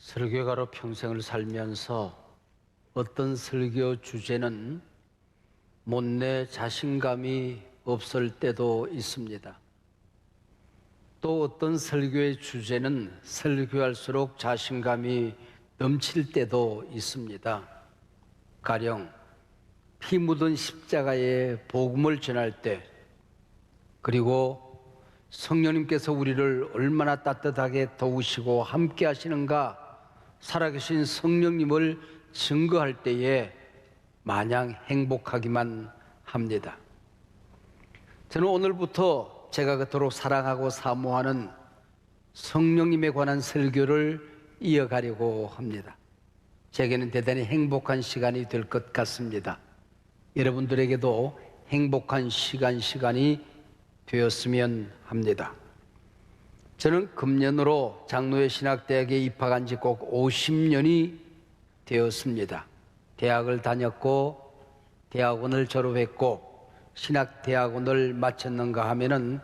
설교가로 평생을 살면서 어떤 설교 주제는 못내 자신감이 없을 때도 있습니다. 또 어떤 설교의 주제는 설교할수록 자신감이 넘칠 때도 있습니다. 가령 피 묻은 십자가의 복음을 전할 때, 그리고 성령님께서 우리를 얼마나 따뜻하게 도우시고 함께 하시는가 살아계신 성령님을 증거할 때에 마냥 행복하기만 합니다. 저는 오늘부터 제가 그토록 사랑하고 사모하는 성령님에 관한 설교를 이어가려고 합니다. 제게는 대단히 행복한 시간이 될 것 같습니다. 여러분들에게도 행복한 시간이 되었으면 합니다. 저는 금년으로 장로회 신학대학에 입학한 지 꼭 50년이 되었습니다. 대학을 다녔고 대학원을 졸업했고 신학대학원을 마쳤는가 하면은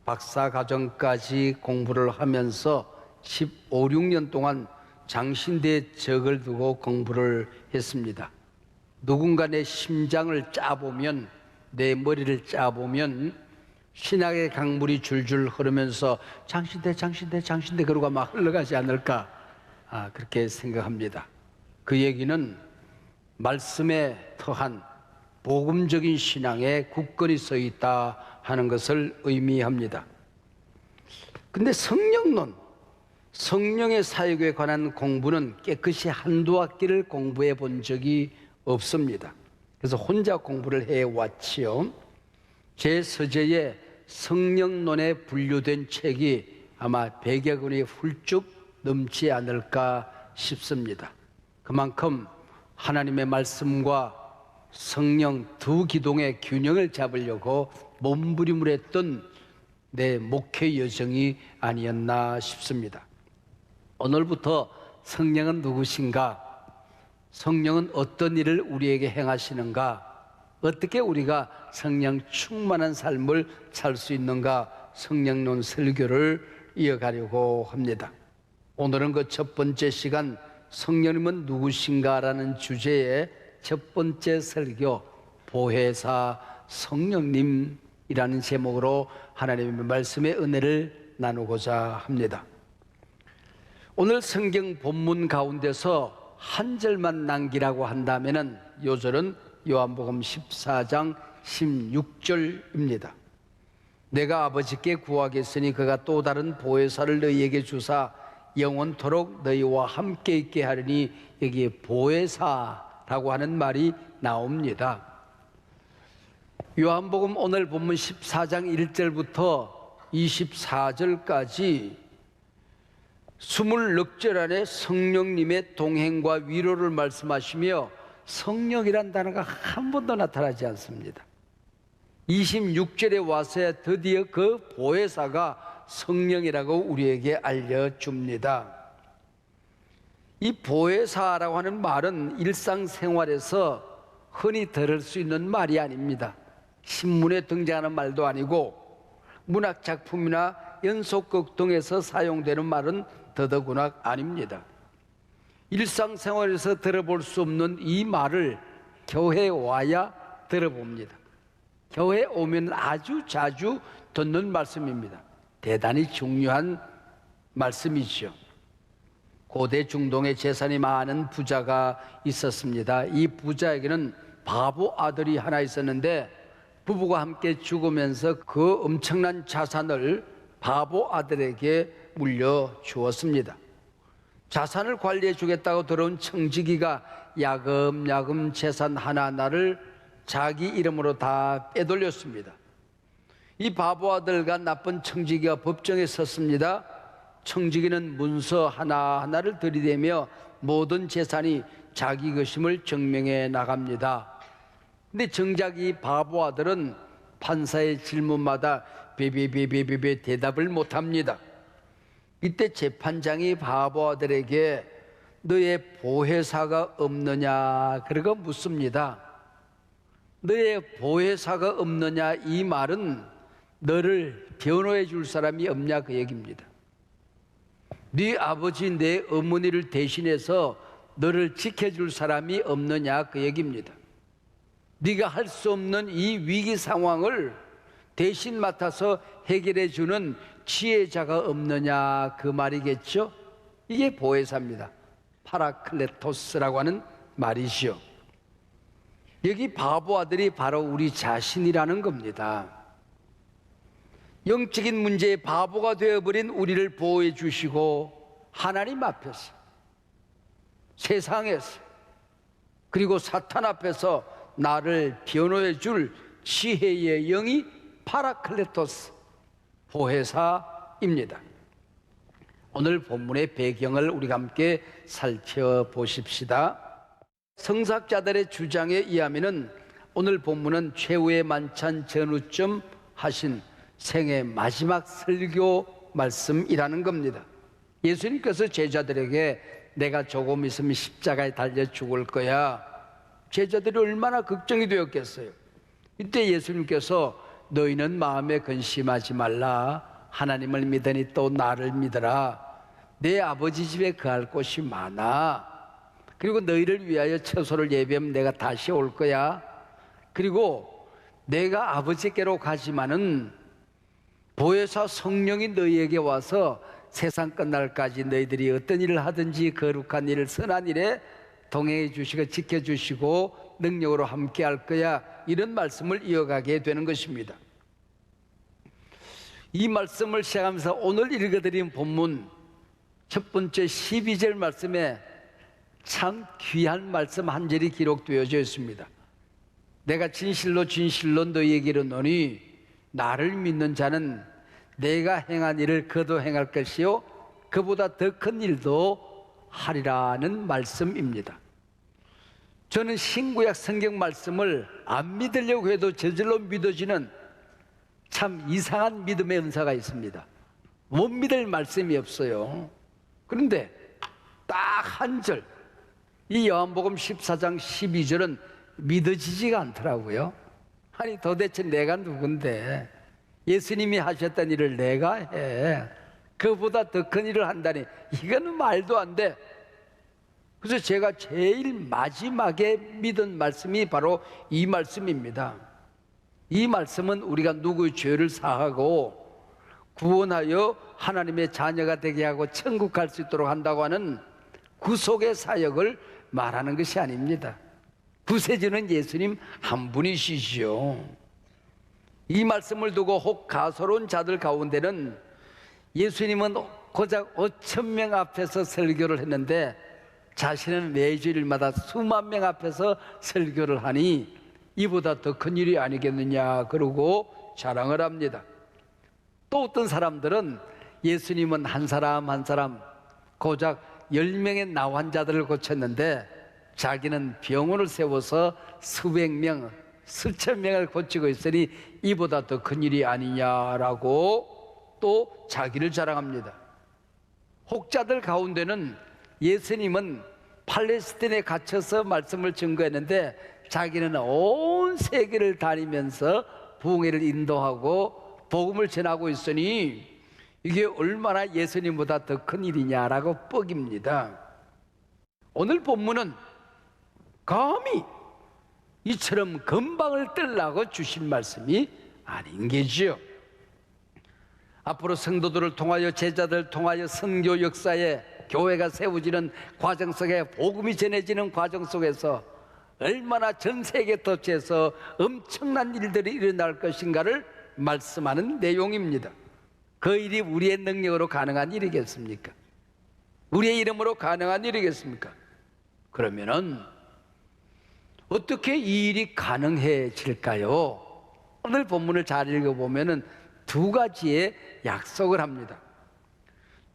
박사과정까지 공부를 하면서 15, 16년 동안 장신대에 적을 두고 공부를 했습니다. 누군가 내 심장을 짜보면, 내 머리를 짜보면 신학의 강물이 줄줄 흐르면서 장신대 그러고 막 흘러가지 않을까, 그렇게 생각합니다. 그 얘기는 말씀에 터한 복음적인 신앙에 굳건히 서 있다 하는 것을 의미합니다. 근데 성령론, 성령의 사역에 관한 공부는 깨끗이 한두 학기를 공부해 본 적이 없습니다. 그래서 혼자 공부를 해왔지요. 제 서재에 성령론에 분류된 책이 아마 100여 권이 훌쩍 넘지 않을까 싶습니다. 그만큼 하나님의 말씀과 성령 두 기동의 균형을 잡으려고 몸부림을 했던 내 목회 여정이 아니었나 싶습니다. 오늘부터 성령은 누구신가? 성령은 어떤 일을 우리에게 행하시는가? 어떻게 우리가 성령 충만한 삶을 살 수 있는가? 성령론 설교를 이어가려고 합니다. 오늘은 그 첫 번째 시간, 성령님은 누구신가라는 주제의 첫 번째 설교, 보혜사 성령님이라는 제목으로 하나님의 말씀의 은혜를 나누고자 합니다. 오늘 성경 본문 가운데서 한 절만 남기라고 한다면은 요절은 요한복음 14장 16절입니다. 내가 아버지께 구하겠으니 그가 또 다른 보혜사를 너희에게 주사 영원토록 너희와 함께 있게 하리니, 여기에 보혜사라고 하는 말이 나옵니다. 요한복음 오늘 본문 14장 1절부터 24절까지 24절 안에 성령님의 동행과 위로를 말씀하시며 성령이란 단어가 한 번도 나타나지 않습니다. 26절에 와서 드디어 그 보혜사가 성령이라고 우리에게 알려줍니다. 이 보혜사라고 하는 말은 일상생활에서 흔히 들을 수 있는 말이 아닙니다. 신문에 등장하는 말도 아니고 문학작품이나 연속극 등에서 사용되는 말은 더더구나 아닙니다. 일상생활에서 들어볼 수 없는 이 말을 교회에 와야 들어봅니다. 교회에 오면 아주 자주 듣는 말씀입니다. 대단히 중요한 말씀이죠. 고대 중동에 재산이 많은 부자가 있었습니다. 이 부자에게는 바보 아들이 하나 있었는데 부부가 함께 죽으면서 그 엄청난 자산을 바보 아들에게 물려주었습니다. 자산을 관리해 주겠다고 들어온 청지기가 야금야금 재산 하나하나를 자기 이름으로 다 빼돌렸습니다. 이 바보 아들과 나쁜 청지기가 법정에 섰습니다. 청지기는 문서 하나하나를 들이대며 모든 재산이 자기 것임을 증명해 나갑니다. 근데 정작 이 바보 아들은 판사의 질문마다 비비비비비비 대답을 못합니다. 이때 재판장이 바보 아들에게 너의 보혜사가 없느냐 그러고 묻습니다. 너의 보혜사가 없느냐, 이 말은 너를 변호해 줄 사람이 없냐 그 얘기입니다. 네 아버지 내 어머니를 대신해서 너를 지켜줄 사람이 없느냐, 그 얘기입니다. 네가 할 수 없는 이 위기 상황을 대신 맡아서 해결해 주는 지혜자가 없느냐, 그 말이겠죠. 이게 보혜사입니다. 파라클레토스라고 하는 말이시요. 여기 바보 아들이 바로 우리 자신이라는 겁니다. 영적인 문제에 바보가 되어버린 우리를 보호해 주시고 하나님 앞에서, 세상에서, 그리고 사탄 앞에서 나를 변호해 줄 지혜의 영이 파라클레토스, 보혜사입니다. 오늘 본문의 배경을 우리가 함께 살펴보십시다. 성사학자들의 주장에 의하면 오늘 본문은 최후의 만찬 전후쯤 하신 생애 마지막 설교 말씀이라는 겁니다. 예수님께서 제자들에게 내가 조금 있으면 십자가에 달려 죽을 거야. 제자들이 얼마나 걱정이 되었겠어요. 이때 예수님께서 너희는 마음에 근심하지 말라. 하나님을 믿으니 또 나를 믿으라. 내 아버지 집에 거할 곳이 많아. 그리고 너희를 위하여 처소를 예비하면 내가 다시 올 거야. 그리고 내가 아버지께로 가지만은 보혜사 성령이 너희에게 와서 세상 끝날까지 너희들이 어떤 일을 하든지 거룩한 일, 선한 일에 동행해 주시고 지켜주시고 능력으로 함께 할 거야. 이런 말씀을 이어가게 되는 것입니다. 이 말씀을 시작하면서 오늘 읽어드린 본문 첫 번째 12절 말씀에 참 귀한 말씀 한 절이 기록되어져 있습니다. 내가 진실로 진실로 너희에게 이르노니 나를 믿는 자는 내가 행한 일을 그도 행할 것이요 그보다 더 큰 일도 하리라는 말씀입니다. 저는 신구약 성경 말씀을 안 믿으려고 해도 저절로 믿어지는 참 이상한 믿음의 은사가 있습니다. 못 믿을 말씀이 없어요. 그런데 딱 한 절, 이 요한복음 14장 12절은 믿어지지가 않더라고요. 아니 도대체 내가 누군데 예수님이 하셨던 일을 내가 해, 그보다 더 큰 일을 한다니, 이거는 말도 안 돼. 그래서 제가 제일 마지막에 믿은 말씀이 바로 이 말씀입니다. 이 말씀은 우리가 누구의 죄를 사하고 구원하여 하나님의 자녀가 되게 하고 천국 갈 수 있도록 한다고 하는 구속의 사역을 말하는 것이 아닙니다. 구세주는 예수님 한 분이시죠. 이 말씀을 두고 혹 가소로운 자들 가운데는 예수님은 고작 5,000명 앞에서 설교를 했는데 자신은 매주일마다 수만 명 앞에서 설교를 하니 이보다 더 큰 일이 아니겠느냐 그러고 자랑을 합니다. 또 어떤 사람들은 예수님은 한 사람 한 사람 고작 10명의 나 환자들을 고쳤는데 자기는 병원을 세워서 수백 명, 수천 명을 고치고 있으니 이보다 더 큰 일이 아니냐라고 또 자기를 자랑합니다. 혹자들 가운데는 예수님은 팔레스틴에 갇혀서 말씀을 증거했는데 자기는 온 세계를 다니면서 부흥회를 인도하고 복음을 전하고 있으니 이게 얼마나 예수님보다 더 큰 일이냐라고 뻑입니다. 오늘 본문은 감히 이처럼 건방을 떨라고 주신 말씀이 아닌 게지요. 앞으로 성도들을 통하여 제자들을 통하여 선교 역사에 교회가 세워지는 과정 속에 복음이 전해지는 과정 속에서 얼마나 전 세계 도처에서 엄청난 일들이 일어날 것인가를 말씀하는 내용입니다. 그 일이 우리의 능력으로 가능한 일이겠습니까? 우리의 이름으로 가능한 일이겠습니까? 그러면은 어떻게 이 일이 가능해질까요? 오늘 본문을 잘 읽어보면은 두 가지의 약속을 합니다.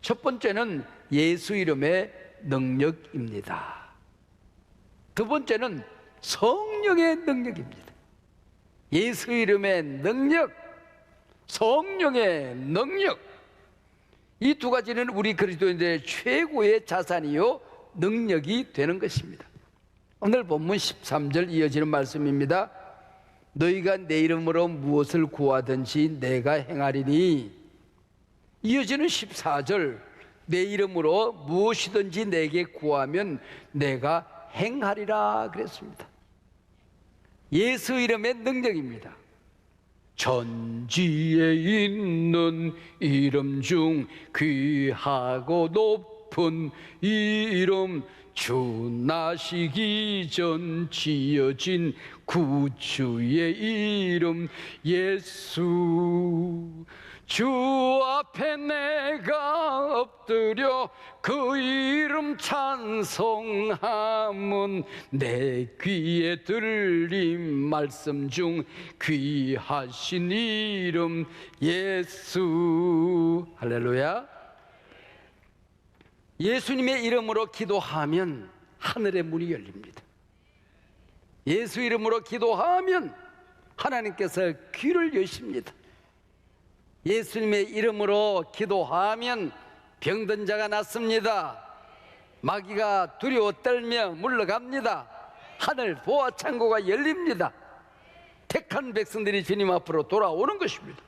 첫 번째는 예수 이름의 능력입니다. 두 번째는 성령의 능력입니다. 예수 이름의 능력, 성령의 능력. 이 두 가지는 우리 그리스도인들의 최고의 자산이요 능력이 되는 것입니다. 오늘 본문 13절 이어지는 말씀입니다. 너희가 내 이름으로 무엇을 구하든지 내가 행하리니. 이어지는 14절 내 이름으로 무엇이든지 내게 구하면 내가 행하리라 그랬습니다. 예수 이름의 능력입니다. 전지에 있는 이름 중 귀하고 높은 이름, 주 나시기 전 지어진 구주의 이름 예수. 주 앞에 내가 엎드려 그 이름 찬송함은 내 귀에 들린 말씀 중 귀하신 이름 예수. 할렐루야. 예수님의 이름으로 기도하면 하늘의 문이 열립니다. 예수 이름으로 기도하면 하나님께서 귀를 여십니다. 예수님의 이름으로 기도하면 병든 자가 낫습니다. 마귀가 두려워 떨며 물러갑니다. 하늘 보아 창고가 열립니다. 택한 백성들이 주님 앞으로 돌아오는 것입니다.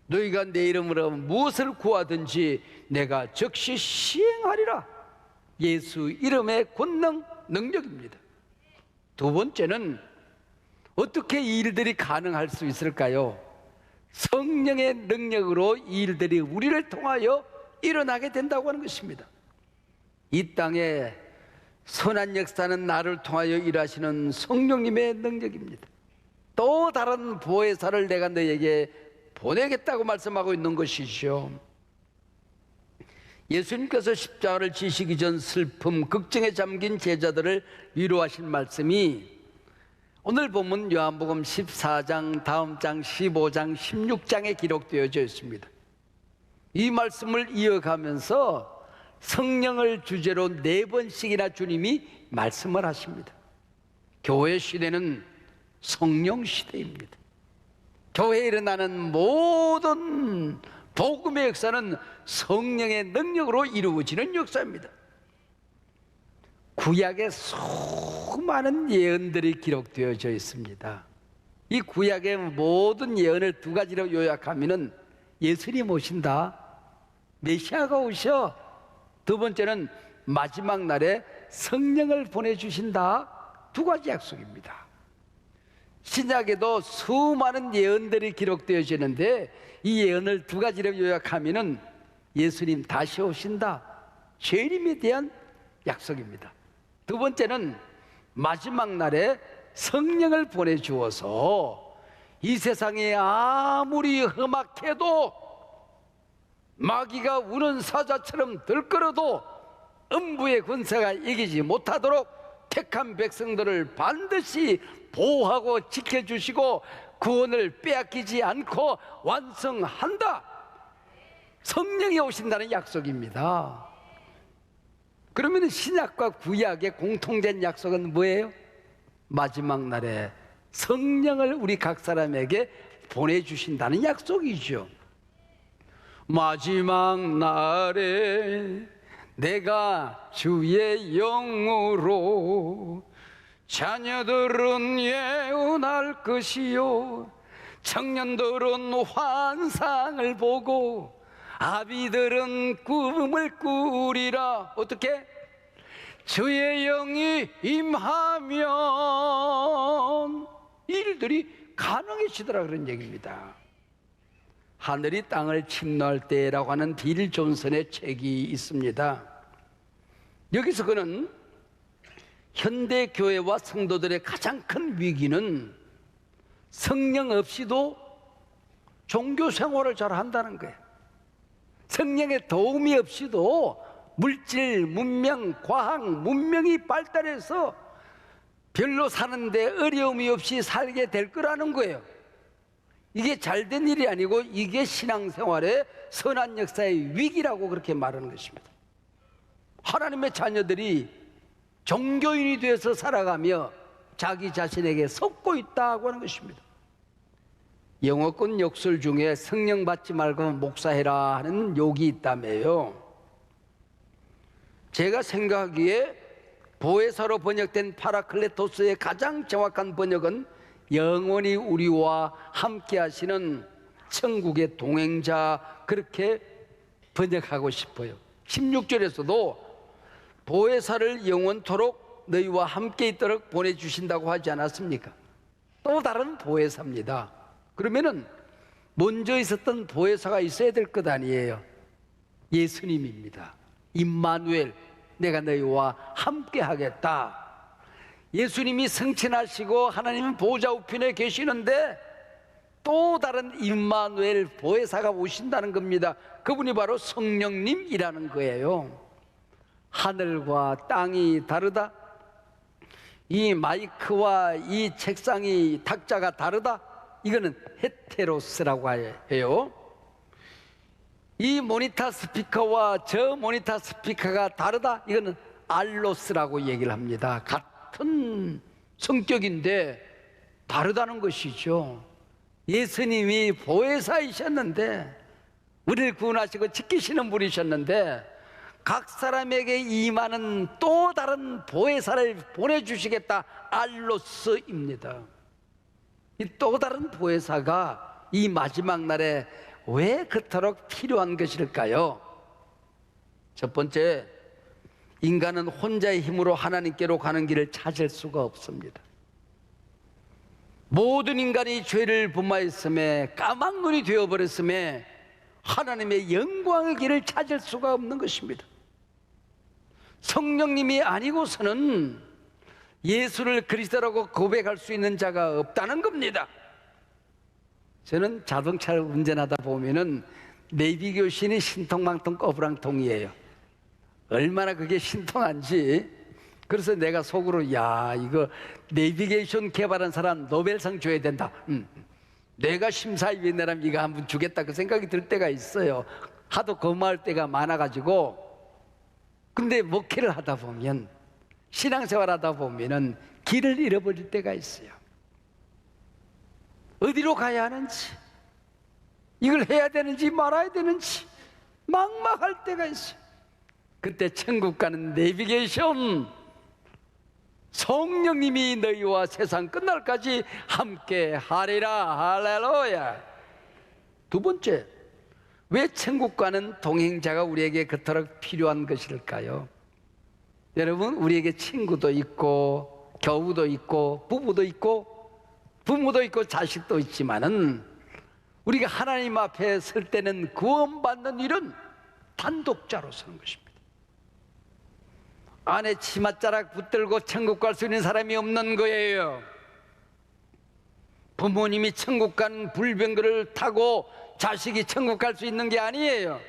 너희가 내 이름으로 무엇을 구하든지 내가 즉시 시행하리라. 예수 이름의 권능, 능력입니다. 두 번째는 어떻게 이 일들이 가능할 수 있을까요? 성령의 능력으로 이 일들이 우리를 통하여 일어나게 된다고 하는 것입니다. 이 땅에 선한 역사는 나를 통하여 일하시는 성령님의 능력입니다. 또 다른 보혜사를 내가 너에게 보내겠다고 말씀하고 있는 것이죠. 예수님께서 십자가를 지시기 전 슬픔, 걱정에 잠긴 제자들을 위로하신 말씀이 오늘 본문 요한복음 14장, 다음 장 15장, 16장에 기록되어져 있습니다. 이 말씀을 이어가면서 성령을 주제로 4번씩이나 주님이 말씀을 하십니다. 교회 시대는 성령 시대입니다. 교회에 일어나는 모든 복음의 역사는 성령의 능력으로 이루어지는 역사입니다. 구약에 수많은 예언들이 기록되어져 있습니다. 이 구약의 모든 예언을 두 가지로 요약하면 예수님 오신다, 메시아가 오셔, 두 번째는 마지막 날에 성령을 보내주신다. 두 가지 약속입니다. 신약에도 수많은 예언들이 기록되어지는데 이 예언을 두 가지로 요약하면 예수님 다시 오신다, 재림에 대한 약속입니다. 두 번째는 마지막 날에 성령을 보내주어서 이 세상이 아무리 험악해도 마귀가 우는 사자처럼 들끓어도 음부의 권세가 이기지 못하도록 택한 백성들을 반드시 보호하고 지켜주시고 구원을 빼앗기지 않고 완성한다. 성령이 오신다는 약속입니다. 그러면 신약과 구약의 공통된 약속은 뭐예요? 마지막 날에 성령을 우리 각 사람에게 보내주신다는 약속이죠. 마지막 날에 내가 주의 영으로 자녀들은 예언할 것이요, 청년들은 환상을 보고 아비들은 꿈을 꾸리라. 어떻게? 주의 영이 임하면 일들이 가능해지더라, 그런 얘기입니다. 하늘이 땅을 침노할 때라고 하는 빌 존슨의 책이 있습니다. 여기서 그는 현대 교회와 성도들의 가장 큰 위기는 성령 없이도 종교 생활을 잘 한다는 거예요. 성령의 도움이 없이도 물질, 문명, 과학, 문명이 발달해서 별로 사는데 어려움이 없이 살게 될 거라는 거예요. 이게 잘된 일이 아니고 이게 신앙생활의 선한 역사의 위기라고 그렇게 말하는 것입니다. 하나님의 자녀들이 종교인이 되어서 살아가며 자기 자신에게 속고 있다고 하는 것입니다. 영어권 욕설 중에 성령 받지 말고 목사해라 하는 욕이 있다며요. 제가 생각하기에 보혜사로 번역된 파라클레토스의 가장 정확한 번역은 영원히 우리와 함께 하시는 천국의 동행자, 그렇게 번역하고 싶어요. 16절에서도 보혜사를 영원토록 너희와 함께 있도록 보내주신다고 하지 않았습니까? 또 다른 보혜사입니다. 그러면은 먼저 있었던 보혜사가 있어야 될 것 아니에요. 예수님입니다. 임마누엘, 내가 너희와 함께 하겠다. 예수님이 승천하시고 하나님 보좌 우편에 계시는데 또 다른 임마누엘 보혜사가 오신다는 겁니다. 그분이 바로 성령님이라는 거예요. 하늘과 땅이 다르다, 이 마이크와 이 책상이 탁자가 다르다, 이거는 헤테로스라고 해요. 이 모니터 스피커와 저 모니터 스피커가 다르다, 이거는 알로스라고 얘기를 합니다. 같은 성격인데 다르다는 것이죠. 예수님이 보혜사이셨는데, 우리를 구원하시고 지키시는 분이셨는데, 각 사람에게 임하는 또 다른 보혜사를 보내주시겠다, 알로스입니다. 이 또 다른 보혜사가 이 마지막 날에 왜 그토록 필요한 것일까요? 첫 번째, 인간은 혼자의 힘으로 하나님께로 가는 길을 찾을 수가 없습니다. 모든 인간이 죄를 범하였음에 까막눈이 되어버렸음에 하나님의 영광의 길을 찾을 수가 없는 것입니다. 성령님이 아니고서는 예수를 그리스도라고 고백할 수 있는 자가 없다는 겁니다. 저는 자동차를 운전하다 보면은 내비게이션이 신통망통 꺼부랑통이에요. 얼마나 그게 신통한지. 그래서 내가 속으로, 야, 이거 내비게이션 개발한 사람 노벨상 줘야 된다. 내가 심사위원이라면 이거 한번 주겠다, 그 생각이 들 때가 있어요. 하도 거부할 때가 많아가지고. 근데 목회를 하다 보면, 신앙생활 하다 보면은 길을 잃어버릴 때가 있어요. 어디로 가야 하는지, 이걸 해야 되는지 말아야 되는지 막막할 때가 있어요. 그때 천국 가는 내비게이션, 성령님이 너희와 세상 끝날까지 함께 하리라. 할렐루야. 두 번째, 왜 천국 가는 동행자가 우리에게 그토록 필요한 것일까요? 여러분, 우리에게 친구도 있고 교우도 있고 부부도 있고 부모도 있고 자식도 있지만은 우리가 하나님 앞에 설 때는 구원받는 일은 단독자로 서는 것입니다. 안에 치맛자락 붙들고 천국 갈 수 있는 사람이 없는 거예요. 부모님이 천국 가는 불병거를 타고 자식이 천국 갈 수 있는 게 아니에요.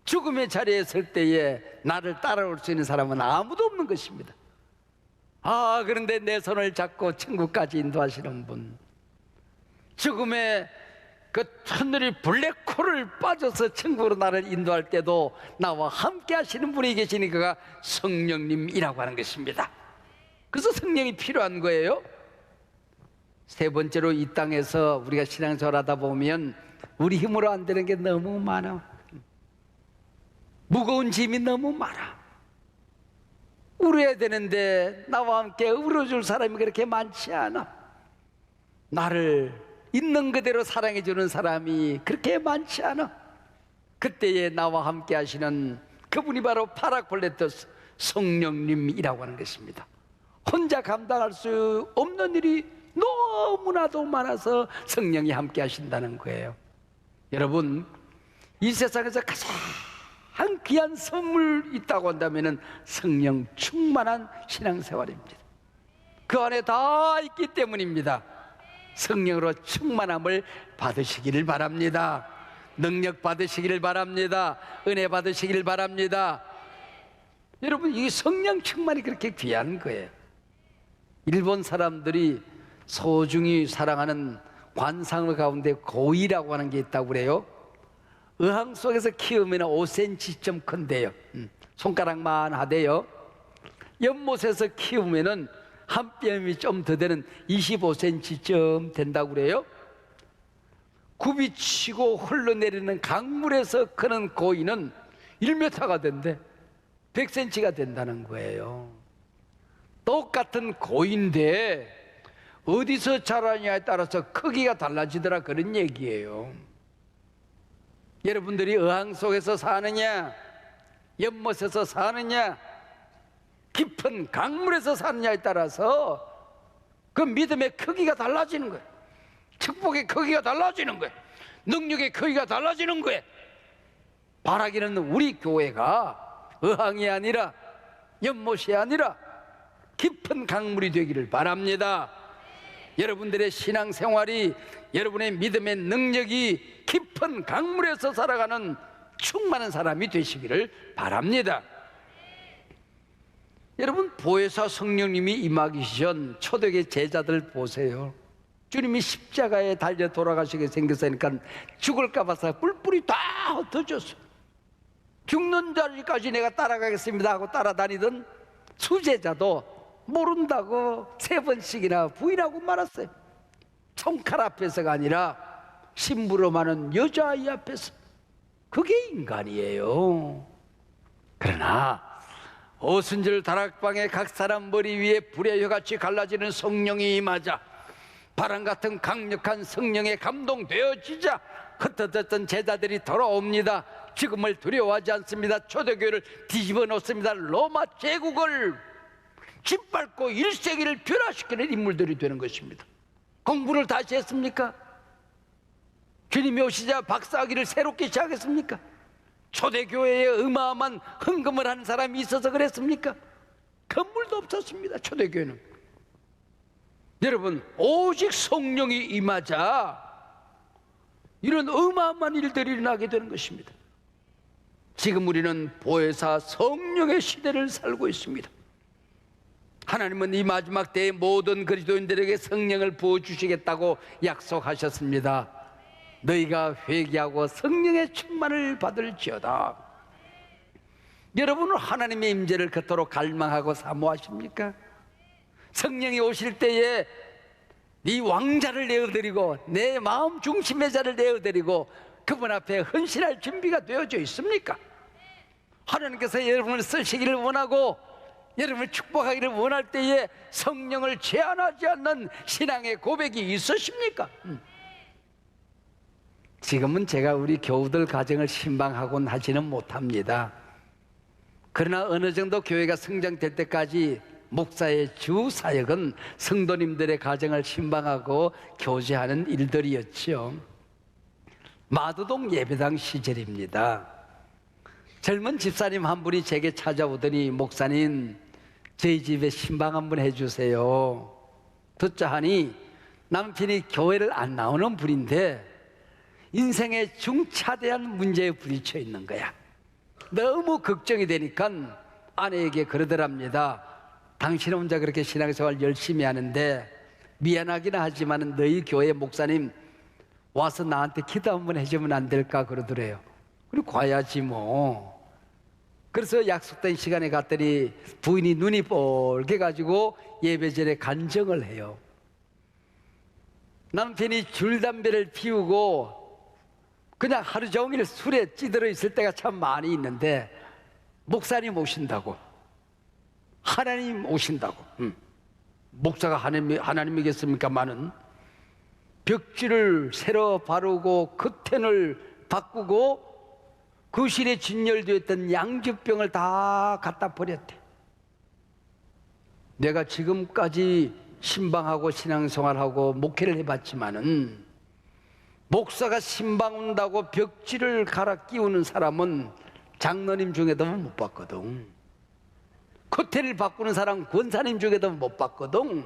죽음의 자리에 설 때에 나를 따라올 수 있는 사람은 아무도 없는 것입니다. 아, 그런데 내 손을 잡고 천국까지 인도하시는 분, 죽음의 그 하늘이 블랙홀을 빠져서 천국으로 나를 인도할 때도 나와 함께 하시는 분이 계시니까 성령님이라고 하는 것입니다. 그래서 성령이 필요한 거예요. 세 번째로, 이 땅에서 우리가 신앙생활 하다 보면 우리 힘으로 안 되는 게 너무 많아. 무거운 짐이 너무 많아. 울어야 되는데 나와 함께 울어줄 사람이 그렇게 많지 않아. 나를 있는 그대로 사랑해 주는 사람이 그렇게 많지 않아. 그때에 나와 함께 하시는 그분이 바로 파라클레토스 성령님이라고 하는 것입니다. 혼자 감당할 수 없는 일이 너무나도 많아서 성령이 함께 하신다는 거예요. 여러분, 이 세상에서 가장 귀한 선물 있다고 한다면 성령 충만한 신앙생활입니다. 그 안에 다 있기 때문입니다. 성령으로 충만함을 받으시기를 바랍니다. 능력 받으시기를 바랍니다. 은혜 받으시기를 바랍니다. 여러분, 이 성령 충만이 그렇게 귀한 거예요. 일본 사람들이 소중히 사랑하는 관상어 가운데 고이라고 하는 게 있다고 그래요. 어항 속에서 키우면 5cm쯤 큰데요. 손가락만 하대요. 연못에서 키우면은 한 뼘이 좀 더 되는 25cm쯤 된다고 그래요. 굽이치고 흘러내리는 강물에서 크는 고이는 1m가 된대. 100cm가 된다는 거예요. 똑같은 고인데 어디서 자라냐에 따라서 크기가 달라지더라, 그런 얘기예요. 여러분들이 어항 속에서 사느냐, 연못에서 사느냐, 깊은 강물에서 사느냐에 따라서 그 믿음의 크기가 달라지는 거예요. 축복의 크기가 달라지는 거예요. 능력의 크기가 달라지는 거예요. 바라기는 우리 교회가 어항이 아니라 연못이 아니라 깊은 강물이 되기를 바랍니다. 여러분들의 신앙생활이, 여러분의 믿음의 능력이 깊은 강물에서 살아가는 충만한 사람이 되시기를 바랍니다. 여러분, 보혜사 성령님이 임하기 전 초대교회 제자들 보세요. 주님이 십자가에 달려 돌아가시게 생겼으니까 죽을까 봐서 뿔뿔이 다 흩어졌어요. 죽는 자리까지 내가 따라가겠습니다 하고 따라다니던 수제자도 모른다고 3번씩이나 부인하고 말았어요. 총칼 앞에서가 아니라 심부름하는 여자아이 앞에서. 그게 인간이에요. 그러나 오순절 다락방에 각 사람 머리 위에 불의 혀같이 갈라지는 성령이 임하자, 바람 같은 강력한 성령에 감동되어지자 흩어졌던 제자들이 돌아옵니다. 죽음을 두려워하지 않습니다. 초대교회를 뒤집어 놓습니다. 로마 제국을 짓밟고 1세기를 변화시키는 인물들이 되는 것입니다. 공부를 다시 했습니까? 주님이 오시자 박사학위를 새롭게 시작했습니까? 초대교회에 어마어마한 헌금을 하는 사람이 있어서 그랬습니까? 건물도 없었습니다. 초대교회는. 여러분, 오직 성령이 임하자 이런 어마어마한 일들이 일어나게 되는 것입니다. 지금 우리는 보혜사 성령의 시대를 살고 있습니다. 하나님은 이 마지막 때에 모든 그리스도인들에게 성령을 부어주시겠다고 약속하셨습니다. 너희가 회개하고 성령의 충만을 받을지어다. 여러분은 하나님의 임재를 그토록 갈망하고 사모하십니까? 성령이 오실 때에 네 왕자를 내어드리고 내 마음 중심의 자를 내어드리고 그분 앞에 헌신할 준비가 되어져 있습니까? 하나님께서 여러분을 쓰시기를 원하고 여러분을 축복하기를 원할 때에 성령을 제한하지 않는 신앙의 고백이 있으십니까? 지금은 제가 우리 교우들 가정을 신방하곤 하지는 못합니다. 그러나 어느 정도 교회가 성장될 때까지 목사의 주 사역은 성도님들의 가정을 신방하고 교제하는 일들이었죠. 마두동 예배당 시절입니다. 젊은 집사님 한 분이 제게 찾아오더니, 목사님, 저희 집에 신방 한번 해주세요. 듣자 하니 남편이 교회를 안 나오는 분인데 인생의 중차대한 문제에 부딪혀 있는 거야. 너무 걱정이 되니까 아내에게 그러더랍니다. 당신 혼자 그렇게 신앙생활 열심히 하는데 미안하긴 하지만 너희 교회 목사님 와서 나한테 기도 한번 해주면 안 될까 그러더래요. 그리고 가야지 뭐. 그래서 약속된 시간에 갔더니 부인이 눈이 뻘게 가지고 예배전에 간증을 해요. 남편이 줄담배를 피우고 그냥 하루 종일 술에 찌들어 있을 때가 참 많이 있는데 목사님 오신다고, 하나님 오신다고. 목사가 하나님이겠습니까마는 벽지를 새로 바르고 커튼을 바꾸고 거실에 진열되어 있던 양주병을 다 갖다 버렸대. 내가 지금까지 신방하고 신앙생활하고 목회를 해봤지만은 목사가 신방 온다고 벽지를 갈아 끼우는 사람은 장로님 중에도 못 봤거든. 커튼을 바꾸는 사람 권사님 중에도 못 봤거든.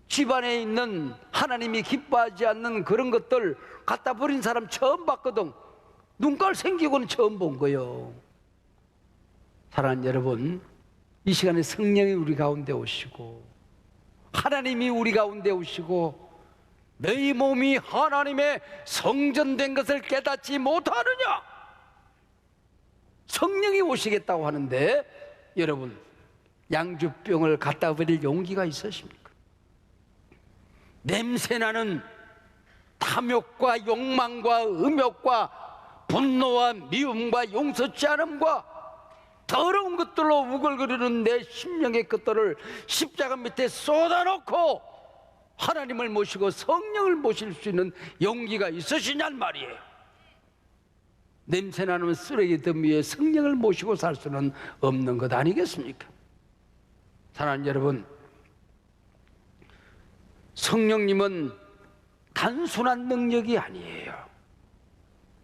집안에 있는 하나님이 기뻐하지 않는 그런 것들 갖다 버린 사람 처음 봤거든. 눈깔 생기고는 처음 본 거예요. 사랑하는 여러분, 이 시간에 성령이 우리 가운데 오시고 하나님이 우리 가운데 오시고 너희 몸이 하나님의 성전된 것을 깨닫지 못하느냐? 성령이 오시겠다고 하는데 여러분, 양주병을 갖다 버릴 용기가 있으십니까? 냄새나는 탐욕과 욕망과 음욕과 분노와 미움과 용서치 않음과 더러운 것들로 우글거리는 내 심령의 것들을 십자가 밑에 쏟아놓고 하나님을 모시고 성령을 모실 수 있는 용기가 있으시냔 말이에요. 냄새나는 쓰레기 더미에 성령을 모시고 살 수는 없는 것 아니겠습니까? 사랑하는 여러분, 성령님은 단순한 능력이 아니에요.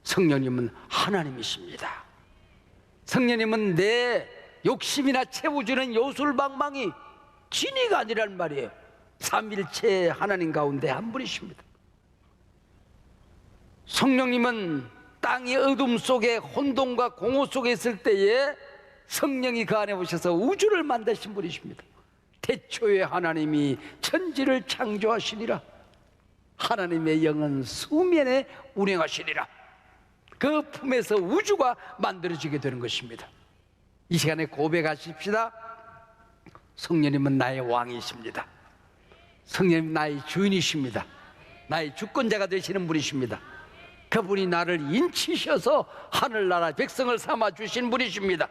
성령님은 하나님이십니다. 성령님은 내 욕심이나 채워주는 요술방망이 진이가 아니란 말이에요. 삼일체 하나님 가운데 한 분이십니다. 성령님은 땅의 어둠 속에 혼돈과 공허 속에 있을 때에 성령이 그 안에 오셔서 우주를 만드신 분이십니다. 태초에 하나님이 천지를 창조하시니라. 하나님의 영은 수면에 운행하시니라. 그 품에서 우주가 만들어지게 되는 것입니다. 이 시간에 고백하십시다. 성령님은 나의 왕이십니다. 성령님 나의 주인이십니다. 나의 주권자가 되시는 분이십니다. 그분이 나를 인치셔서 하늘나라 백성을 삼아 주신 분이십니다.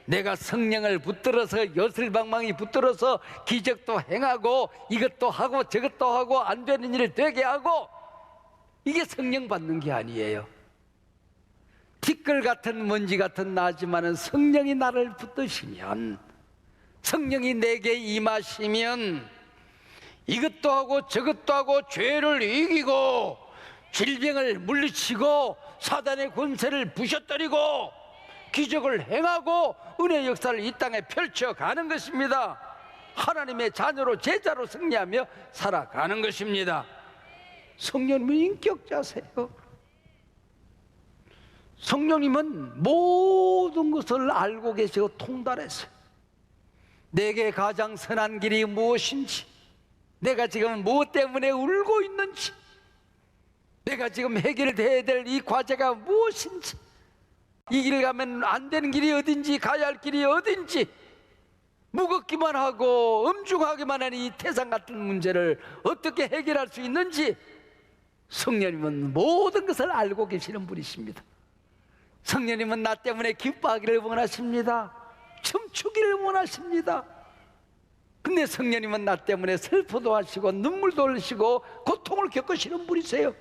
내가 성령을 붙들어서 요술방망이 붙들어서 기적도 행하고 이것도 하고 저것도 하고 안 되는 일을 되게 하고, 이게 성령 받는 게 아니에요. 티끌 같은 먼지 같은 나지만은 성령이 나를 붙드시면, 성령이 내게 임하시면 이것도 하고 저것도 하고 죄를 이기고 질병을 물리치고 사단의 권세를 부셔뜨리고 기적을 행하고 은혜의 역사를 이 땅에 펼쳐가는 것입니다. 하나님의 자녀로 제자로 승리하며 살아가는 것입니다. 성령님은 인격자세요. 성령님은 모든 것을 알고 계시고 통달했어요. 내게 가장 선한 길이 무엇인지, 내가 지금 무엇 때문에 울고 있는지, 내가 지금 해결돼야 될 이 과제가 무엇인지, 이 길 가면 안 되는 길이 어딘지, 가야 할 길이 어딘지, 무겁기만 하고 엄중하기만 한 이 태산 같은 문제를 어떻게 해결할 수 있는지 성령님은 모든 것을 알고 계시는 분이십니다. 성령님은 나 때문에 기뻐하기를 원하십니다. 춤추기를 원하십니다. 근데 성령님은 나 때문에 슬퍼도 하시고 눈물도 흘리시고 고통을 겪으시는 분이세요.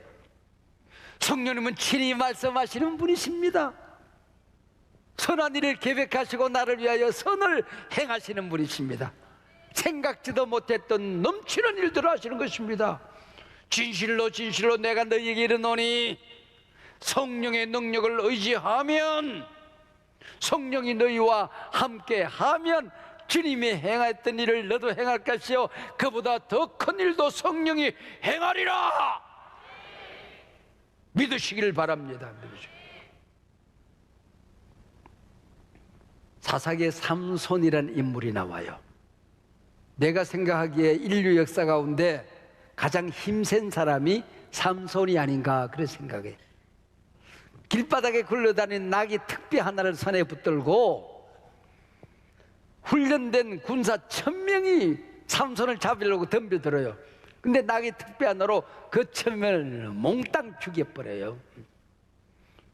성령님은 친히 말씀하시는 분이십니다. 선한 일을 계획하시고 나를 위하여 선을 행하시는 분이십니다. 생각지도 못했던 넘치는 일들을 하시는 것입니다. 진실로 진실로 내가 너희에게 이르노니 성령의 능력을 의지하면, 성령이 너희와 함께 하면 주님이 행했던 일을 너도 행할 것이요 그보다 더 큰 일도 성령이 행하리라. 믿으시길 바랍니다. 사사기에 삼손이라는 인물이 나와요. 내가 생각하기에 인류 역사 가운데 가장 힘센 사람이 삼손이 아닌가 그렇게 생각해. 길바닥에 굴러다니는 나귀 특비 하나를 손에 붙들고 훈련된 군사 1000명이 삼손을 잡으려고 덤벼들어요. 근데 나귀 특비 하나로 그 1000명을 몽땅 죽여버려요.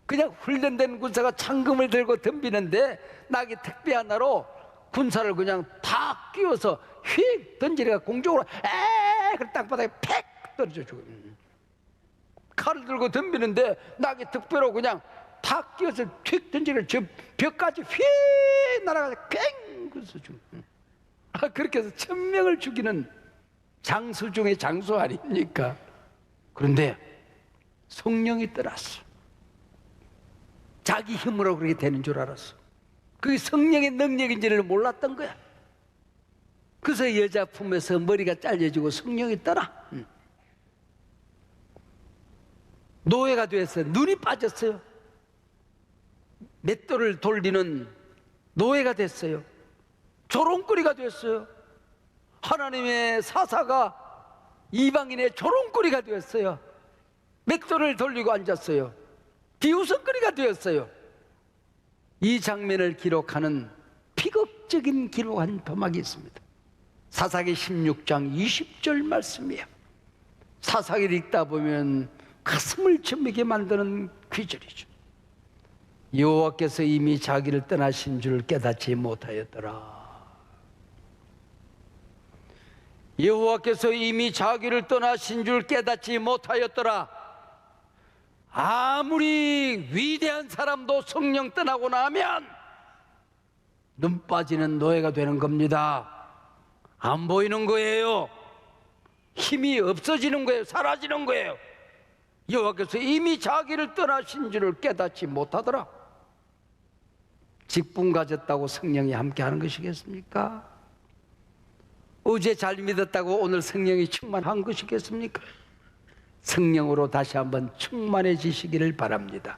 그냥 훈련된 군사가 창금을 들고 덤비는데 나귀 특비 하나로 군사를 그냥 다 끼워서 휙 던지니까 공중으로 그 땅바닥에 팩 떨어져 죽어요. 칼을 들고 덤비는데 나귀 특비로 그냥 다 끼워서 휙 던지니까 저 벽까지 휙 날아가서 꽹 그래서 죽어요. 그렇게 해서 1000명을 죽이는 장수 중에 장수 아닙니까? 그런데 성령이 떠났어. 자기 힘으로 그렇게 되는 줄 알았어. 그게 성령의 능력인지를 몰랐던 거야. 그래서 여자 품에서 머리가 잘려지고 성령이 떠나. 노예가 됐어요. 눈이 빠졌어요. 맷돌을 돌리는 노예가 됐어요. 조롱거리가 됐어요. 하나님의 사사가 이방인의 조롱거리가 되었어요. 맷돌을 돌리고 앉았어요. 비웃음거리가 되었어요. 이 장면을 기록하는 비극적인 기록한 도막이 있습니다. 사사기 16장 20절 말씀이에요. 사사기를 읽다 보면 가슴을 저미게 만드는 귀절이죠. 여호와께서 이미 자기를 떠나신 줄 깨닫지 못하였더라. 여호와께서 이미 자기를 떠나신 줄 깨닫지 못하였더라. 아무리 위대한 사람도 성령 떠나고 나면 눈 빠지는 노예가 되는 겁니다. 안 보이는 거예요. 힘이 없어지는 거예요. 사라지는 거예요. 여호와께서 이미 자기를 떠나신 줄을 깨닫지 못하더라. 직분 가졌다고 성령이 함께하는 것이겠습니까? 어제 잘 믿었다고 오늘 성령이 충만한 것이겠습니까? 성령으로 다시 한번 충만해지시기를 바랍니다.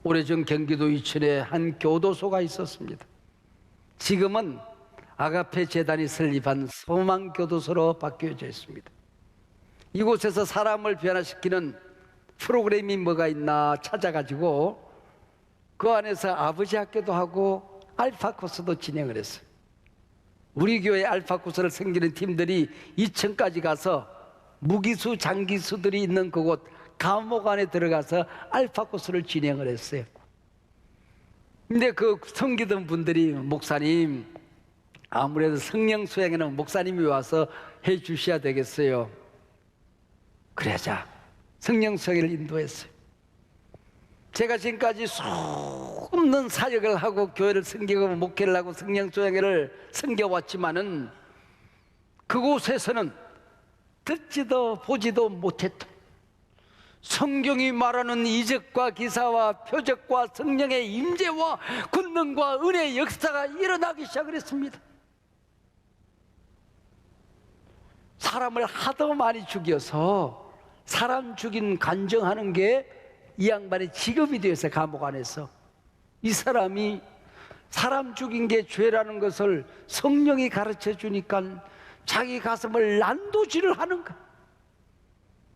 오래전 경기도 이천에 한 교도소가 있었습니다. 지금은 아가페 재단이 설립한 소망교도소로 바뀌어져 있습니다. 이곳에서 사람을 변화시키는 프로그램이 뭐가 있나 찾아가지고 그 안에서 아버지 학교도 하고 알파 코스도 진행을 했어요. 우리 교회 알파 코스를 섬기는 팀들이 2층까지 가서 무기수, 장기수들이 있는 그곳 감옥 안에 들어가서 알파 코스를 진행을 했어요. 근데 그 섬기던 분들이 목사님, 아무래도 성령 수양에는 목사님이 와서 해 주셔야 되겠어요. 그러자 성령 수양을 인도했어요. 제가 지금까지 수없는 사역을 하고 교회를 섬기고 목회를 하고 성령 수양회를 섬겨왔지만은 그곳에서는 듣지도 보지도 못했던 성경이 말하는 이적과 기사와 표적과 성령의 임재와 권능과 은혜의 역사가 일어나기 시작을 했습니다. 사람을 하도 많이 죽여서 사람 죽인 간증하는 게 이 양반의 직업이 되어서 감옥 안에서 이 사람이 사람 죽인 게 죄라는 것을 성령이 가르쳐 주니까 자기 가슴을 난도질을 하는 거야.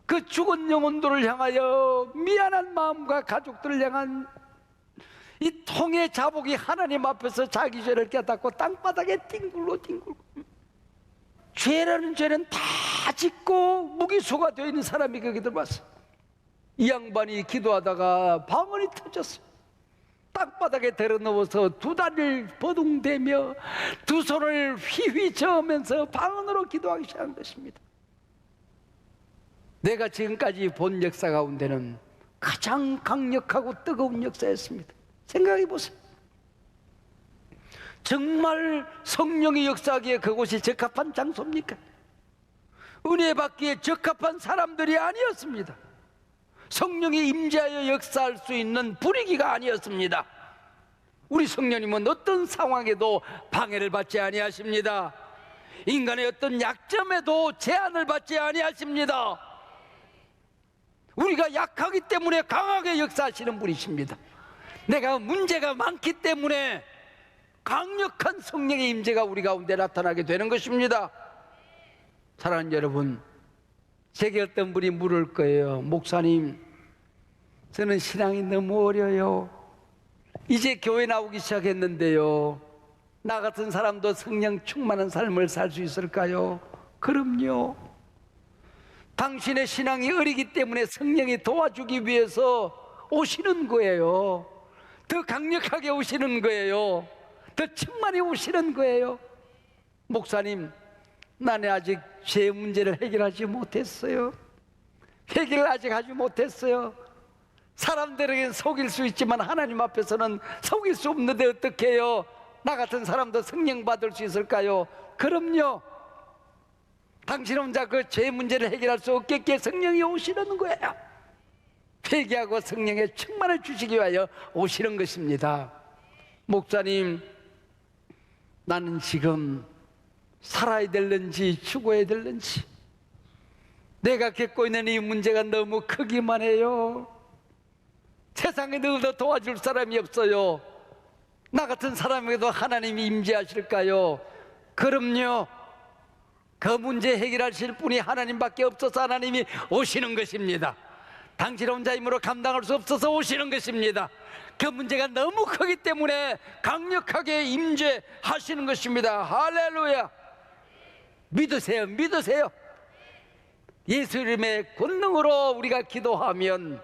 그 죽은 영혼들을 향하여 미안한 마음과 가족들을 향한 이 통의 자복이 하나님 앞에서 자기 죄를 깨닫고 땅바닥에 뒹굴고 죄라는 죄는 다 짓고 무기수가 되어 있는 사람이 거기 들어왔어. 이 양반이 기도하다가 방언이 터졌어. 땅바닥에 들어누워서 두 다리를 버둥대며 두 손을 휘휘 저으면서 방언으로 기도하기 시작한 것입니다. 내가 지금까지 본 역사 가운데는 가장 강력하고 뜨거운 역사였습니다. 생각해 보세요. 정말 성령이 역사하기에 그곳이 적합한 장소입니까? 은혜 받기에 적합한 사람들이 아니었습니다. 성령이 임재하여 역사할 수 있는 분위기가 아니었습니다. 우리 성령님은 어떤 상황에도 방해를 받지 아니하십니다. 인간의 어떤 약점에도 제한을 받지 아니하십니다. 우리가 약하기 때문에 강하게 역사하시는 분이십니다. 내가 문제가 많기 때문에 강력한 성령의 임재가 우리 가운데 나타나게 되는 것입니다. 사랑하는 여러분, 제게 어떤 분이 물을 거예요. 목사님, 저는 신앙이 너무 어려요. 이제 교회 나오기 시작했는데요, 나 같은 사람도 성령 충만한 삶을 살 수 있을까요? 그럼요. 당신의 신앙이 어리기 때문에 성령이 도와주기 위해서 오시는 거예요. 더 강력하게 오시는 거예요. 더 충만히 오시는 거예요. 목사님, 나는 아직 죄 문제를 해결하지 못했어요. 해결을 아직 하지 못했어요. 사람들에게는 속일 수 있지만 하나님 앞에서는 속일 수 없는데 어떻게 해요? 나 같은 사람도 성령 받을 수 있을까요? 그럼요. 당신 혼자 그 죄 문제를 해결할 수 없겠기에 성령이 오시는 거예요. 회개하고 성령의 충만을 주시기 위하여 오시는 것입니다. 목사님, 나는 지금 살아야 될는지 죽어야 될는지, 내가 겪고 있는 이 문제가 너무 크기만 해요. 세상에 누구도 도와줄 사람이 없어요. 나 같은 사람에게도 하나님이 임재하실까요? 그럼요. 그 문제 해결하실 분이 하나님밖에 없어서 하나님이 오시는 것입니다. 당신 혼자 힘으로 감당할 수 없어서 오시는 것입니다. 그 문제가 너무 크기 때문에 강력하게 임재하시는 것입니다. 할렐루야. 믿으세요. 믿으세요. 예수 이름의 권능으로 우리가 기도하면,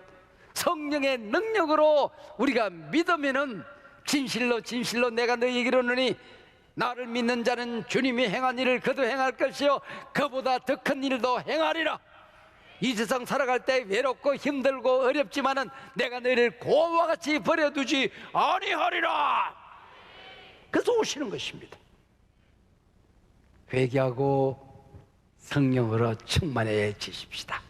성령의 능력으로 우리가 믿으면은 진실로 진실로 내가 너희에게 이르노니 나를 믿는 자는 주님이 행한 일을 그도 행할 것이요 그보다 더 큰 일도 행하리라. 이 세상 살아갈 때 외롭고 힘들고 어렵지만은 내가 너희를 고와 같이 버려두지 아니하리라. 그래서 오시는 것입니다. 회개하고 성령으로 충만해지십시다.